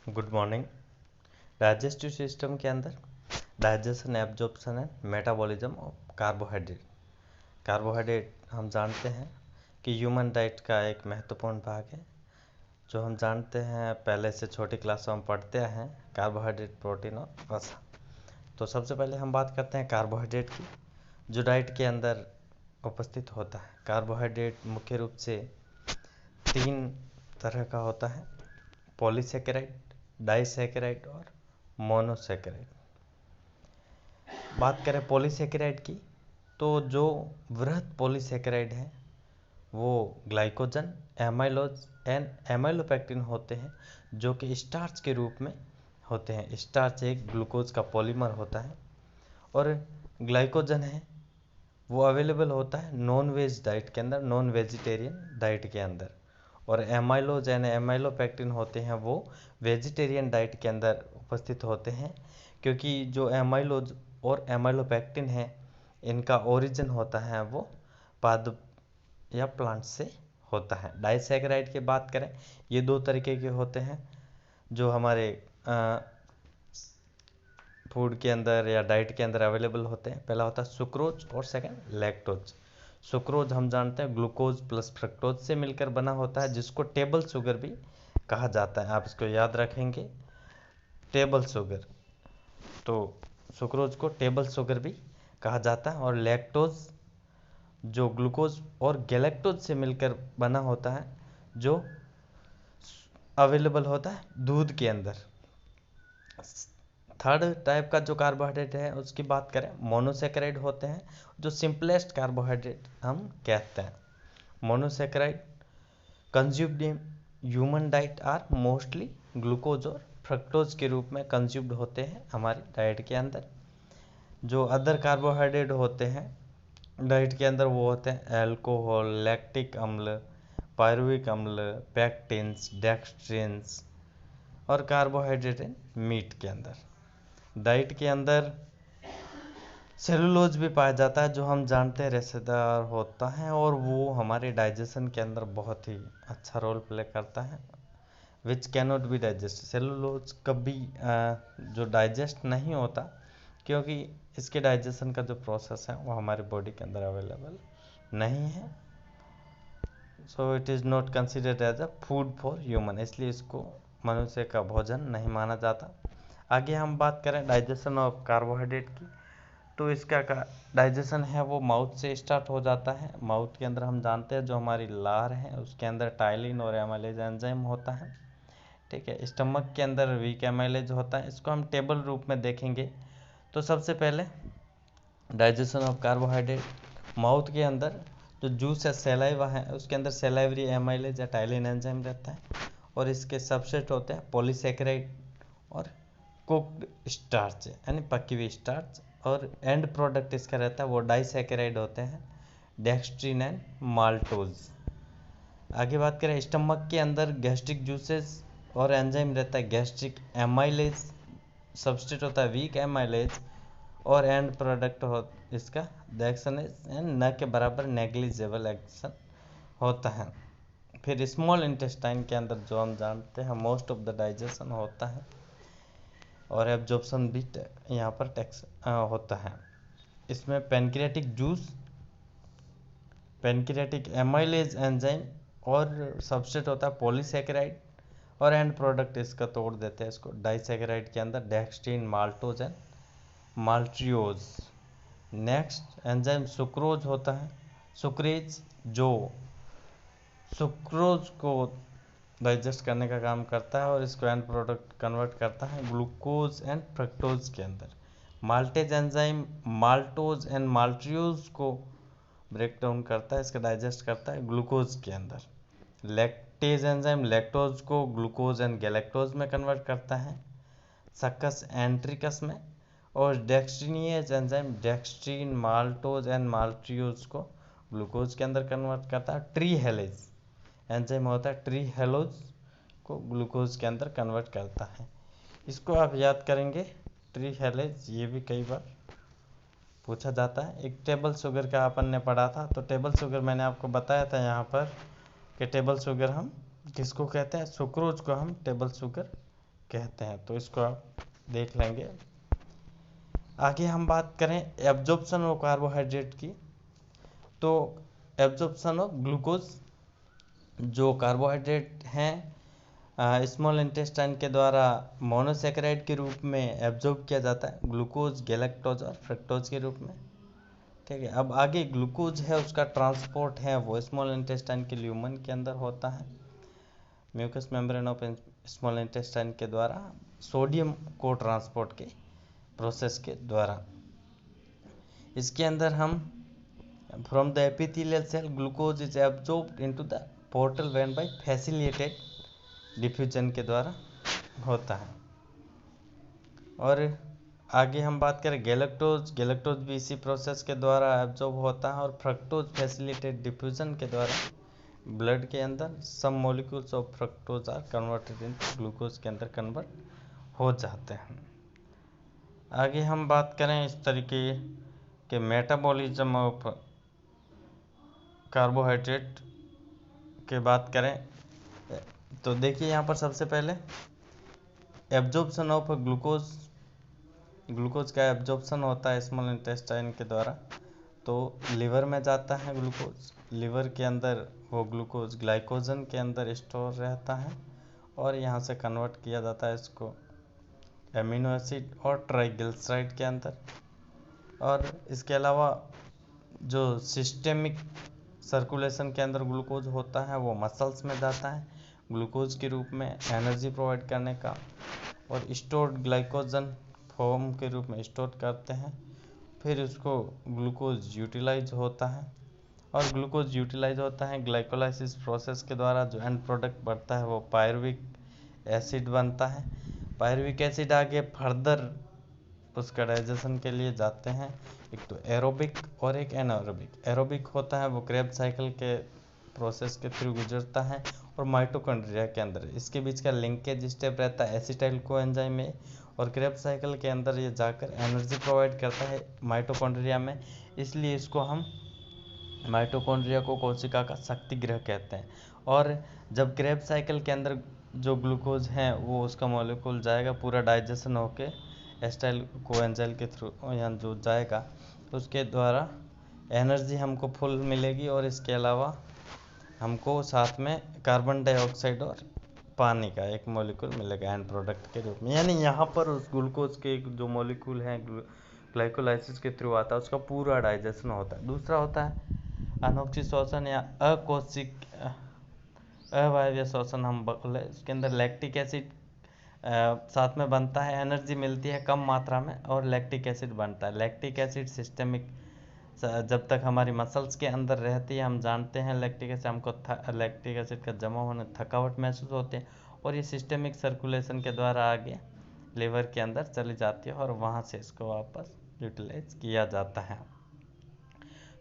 Good morning. Digestive system के अंदर digestion, absorption and metabolism of carbohydrate. Carbohydrate हम जानते हैं कि ह्यूमन डाइट का एक महत्वपूर्ण भाग है। जो हम जानते हैं पहले से छोटी क्लासों में पढ़ते हैं, कार्बोहाइड्रेट, प्रोटीन और वसा। तो सबसे पहले हम बात करते हैं कार्बोहाइड्रेट की, जो डाइट के अंदर उपस्थित होता है। कार्बोहाइड्रेट मुख्य रूप से 3 तरह का होता है: पॉलीसेकेराइड, डाइसेकेराइड और मोनोसेकेराइड। बात करें पॉलीसेकेराइड की, तो जो वृहद पॉलीसेकेराइड है वो ग्लाइकोजन, एमाइलोज एंड एमाइलोपेक्टिन होते हैं, जो कि स्टार्च के रूप में होते हैं। स्टार्च एक ग्लूकोज का पॉलीमर होता है। और ग्लाइकोजन है वो अवेलेबल होता है नॉन वेज डाइट के अंदर, नॉन वेजिटेरियन डाइट के अंदर। और एमाइलोज एंड एमाइलोपेक्टिन होते हैं वो वेजिटेरियन डाइट के अंदर उपस्थित होते हैं, क्योंकि जो एमाइलोज और एमाइलोपेक्टिन है इनका ओरिजिन होता है वो पादप या प्लांट से होता है। डाइसैकेराइड की बात करें, ये 2 तरीके के होते हैं जो हमारे फूड के अंदर या डाइट के अंदर अवेलेबल होते हैं। पहला होता है सुक्रोज और सेकंड लैक्टोज। सुक्रोज हम जानते हैं ग्लूकोज प्लस फ्रक्टोज से मिलकर बना होता है, जिसको टेबल शुगर भी कहा जाता है। आप इसको याद रखेंगे, टेबल शुगर। तो सुक्रोज को टेबल शुगर भी कहा जाता है। और लैक्टोज जो ग्लूकोज और गैलेक्टोज से मिलकर बना होता है, जो अवेलेबल होता है दूध के अंदर। थर्ड टाइप का जो कार्बोहाइड्रेट है उसकी बात करें, मोनोसेकेराइड होते हैं, जो सिंपलेस्ट कार्बोहाइड्रेट हम कहते हैं। Monosaccharide consumed in human diet are mostly glucose और फ्रक्टोज के रूप में कंज्यूम्ड होते हैं हमारी डाइट के अंदर। जो अदर कार्बोहाइड्रेट होते हैं डाइट के अंदर वो होते हैं अल्कोहल, लैक्टिक अम्ल, पायरुविक अम्ल, पैक्टिन्स, डेक्स्ट्रिन्स और कार्बोहाइड्रेट इन मीट के अंदर। डाइट के अंदर सेलुलोज भी पाया जाता है, जो हम जानते हैं रेशेदार होता है और वो हमारे डाइजेशन के अंदर बहुत ही अच्छा रोल प्ले करता है। Which cannot be digest, cellulose कभी जो डाइजेस्ट नहीं होता, क्योंकि इसके डाइजेशन का जो प्रोसेस है वो हमारे बॉडी के अंदर अवेलेबल नहीं है। So it is not considered as a food for human, इसलिए इसको मनुष्य का भोजन नहीं माना जाता। आगे हम बात करें डाइजेशन ऑफ कार्बोहाइड्रेट की, तो इसका डाइजेशन है वो माउथ से स्टार्ट हो जाता है। माउथ के अंदर हम जानते हैं जो हमारी लार है उसके अंदर टाइलिन और एमाइलेज एंजाइम होता है। ठीक है, स्टमक के अंदर वीक एमाइलेज होता है। इसको हम टेबल रूप में देखेंगे तो सबसे पहले डाइजेशन ऑफ कार्बोहाइड्रेट, माउथ के अंदर जो जूस है, सैलाइवा है, उसके अंदर सैलाइवरी एमाइलेज या टाइलिन एंजाइम रहता है। और इसके सबसेट होते हैं पॉलीसेकेराइड और कुक्ड स्टार्च यानी पकी हुई स्टार्च। और एंड प्रोडक्ट इसका रहता है वो डाइसेकेराइड होते हैं, डेक्स्ट्रिन एंड माल्टोज। आगे बात करें, स्टमक के अंदर गैस्ट्रिक जूसेस और एंजाइम रहता है गैस्ट्रिक एमाइलेज, सबस्टेट होता है वीक एमाइलेज। और एंड प्रोडक्ट हो इसका एक्शन एंड न के बराबर नेग्लिजिबल एक्शन होता है। फिर स्मॉल इंटेस्टाइन के अंदर जो हम जानते हैं मोस्ट ऑफ द डाइजेशन होता है और एब्जॉर्प्शन भी यहाँ पर टैक्स होता है। इसमें pancreatic juice, pancreatic amylase enzyme और सबस्टेट होता है पॉलीसेकेराइड। और एंड प्रोडक्ट इसका तोड़ देते हैं इसको डाइसेकेराइड के अंदर dextrin, maltose and maltriose. Next enzyme sucrose होता है, सुक्रेज, जो सुक्रोज को डाइजेस्ट करने का काम करता है और इसको एंड प्रोडक्ट कन्वर्ट करता है ग्लूकोज एंड फ्रक्टोज के अंदर। माल्टेज एंजाइम माल्टोज एंड माल्ट्रियोज को ब्रेक डाउन करता है, इसका डाइजेस्ट करता है ग्लूकोज के अंदर। लैक्टेज एंजाइम लैक्टोज को ग्लूकोज एंड गैलेक्टोज में कन्वर्ट करता है, सक्कस एंट्रिकस में। और डेक्स्ट्रिनियस एंजाइम डेक्स्ट्रीन, माल्टोज एंड माल्ट्रियोज को ग्लूकोज के अंदर कन्वर्ट करता है। ट्री हेलेज एंजाइम होता है, ट्री हेलोज को ग्लूकोज के अंदर कन्वर्ट करता है। इसको आप याद करेंगे, ट्री हेलेज, ये भी कई बार पूछा जाता है। एक टेबल शुगर का अपन ने पढ़ा था, तो टेबल शुगर मैंने आपको बताया था यहाँ पर कि टेबल शुगर हम किसको कहते हैं, सुक्रोज को हम टेबल शुगर कहते हैं, तो इसको आप देख लेंगे। आगे हम बात करें एब्जॉर्प्शन ऑफ कार्बोहाइड्रेट की, तो एब्जॉर्प्शन ऑफ ग्लूकोज, जो कार्बोहाइड्रेट हैं स्मॉल इंटेस्टाइन के द्वारा मोनोसेकेराइड के रूप में एब्जॉर्ब किया जाता है, ग्लूकोज, गैलेक्टोज और फ्रक्टोज के रूप में। ठीक है, अब आगे ग्लूकोज है उसका ट्रांसपोर्ट है वो स्मॉल इंटेस्टाइन के ल्यूमन के अंदर होता है, mucous membrane of small intestine के द्वारा सोडियम को ट्रांसपोर्ट के प्रोसेस के द्वारा। इसके अंदर हम from the epithelial cell glucose is absorbed into the portal vein by facilitated diffusion के द्वारा होता है। और आगे हम बात करें गैलेक्टोज, गैलेक्टोज भी इसी प्रोसेस के द्वारा एब्जॉर्ब होता है। और फ्रक्टोज फैसिलिटेटेड डिफ्यूजन के द्वारा ब्लड के अंदर some molecules of fructose are converted into glucose के अंदर कन्वर्ट हो जाते हैं। आगे हम बात करें इस तरीके के मेटाबॉलिज्म ऑफ कार्बोहाइड्रेट के बात करें, तो देखिए यहाँ पर सबसे पहले एब्जॉर्प्शन ऑफ ग्लूकोज, ग्लूकोज का एब्जॉर्प्शन होता है स्मॉल इंटेस्टाइन के द्वारा, तो लीवर में जाता है ग्लूकोज, लीवर के अंदर वो ग्लूकोज ग्लाइकोजन के अंदर स्टोर रहता है और यहाँ से कन्वर्ट किया जाता है इसको एमिनो एसिड और ट्राइग्लिसराइड के अंदर। और इसके अलावा जो सिस्टेमिक सर्कुलेशन के अंदर ग्लूकोज होता है वो मसल्स में जाता है ग्लूकोज के रूप में एनर्जी प्रोवाइड करने का, और स्टोर्ड ग्लाइकोजन फॉर्म के रूप में स्टोर करते हैं। फिर उसको ग्लूकोज यूटिलाइज होता है, और ग्लूकोज यूटिलाइज होता है ग्लाइकोलाइसिस प्रोसेस के द्वारा। जो एंड प्रोडक्ट बनता है वो पायरुविक एसिड बनता है। पायरुविक एसिड आगे फर्दर उसका डाइजेशन के लिए जाते हैं, एक तो एरोबिक और एक एनारोबिक। एरोबिक होता है वो क्रेब्स साइकिल के प्रोसेस के थ्रू गुजरता है और माइटोकॉन्ड्रिया के अंदर इसके बीच का लिंकेज स्टेप रहता है एसिटाइल कोएंजाइम में, और क्रेब्स साइकिल के अंदर ये जाकर एनर्जी प्रोवाइड करता है माइटोकॉन्ड्रिया में, इसलिए इसको हम माइटोकॉन्ड्रिया को कोशिका का शक्ति गृह कहते हैं। और जब क्रेब्स साइकिल के अंदर जो ग्लूकोज है वो उसका मॉलिक्यूल जाएगा पूरा डाइजेशन होके एसिटाइल कोएंजाइम के थ्रू यहाँ जो जाएगा, उसके द्वारा एनर्जी हमको फुल मिलेगी, और इसके अलावा हमको साथ में कार्बन डाइऑक्साइड और पानी का एक मॉलिक्यूल मिलेगा एंड प्रोडक्ट के रूप में। यानी यहाँ पर उस ग्लूकोज के जो मॉलिक्यूल है ग्लाइकोलाइसिस के थ्रू आता है उसका पूरा डाइजेशन होता है। दूसरा होता है अनोक्षी शोषण या अकोशिक अवायवीय शोषण हम बोले, इसके अंदर लैक्टिक एसिड साथ में बनता है, एनर्जी मिलती है कम मात्रा में और लैक्टिक एसिड बनता है। लैक्टिक एसिड सिस्टेमिक जब तक हमारी मसल्स के अंदर रहती है हम जानते हैं लैक्टिक एसिड हमको लैक्टिक एसिड का जमा होने थकावट महसूस होती है, और ये सिस्टेमिक सर्कुलेशन के द्वारा आगे लीवर के अंदर चली जाती है और वहाँ से इसको वापस यूटिलाइज किया जाता है।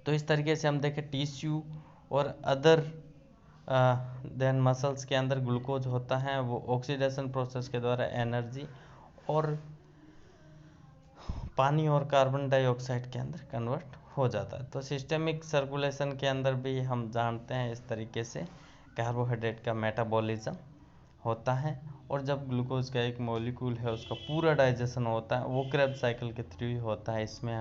तो इस तरीके से हम देखें टिश्यू और अदर देन मसल्स के अंदर ग्लूकोज होता है वो ऑक्सीडेशन प्रोसेस के द्वारा एनर्जी और पानी और कार्बन डाइऑक्साइड के अंदर कन्वर्ट हो जाता है। तो सिस्टेमिक सर्कुलेशन के अंदर भी हम जानते हैं इस तरीके से कार्बोहाइड्रेट का मेटाबॉलिज्म होता है, और जब ग्लूकोज का एक मॉलिक्यूल है उसका पूरा डाइजेशन होता है वो क्रेब्स साइकिल के थ्रू होता है। इसमें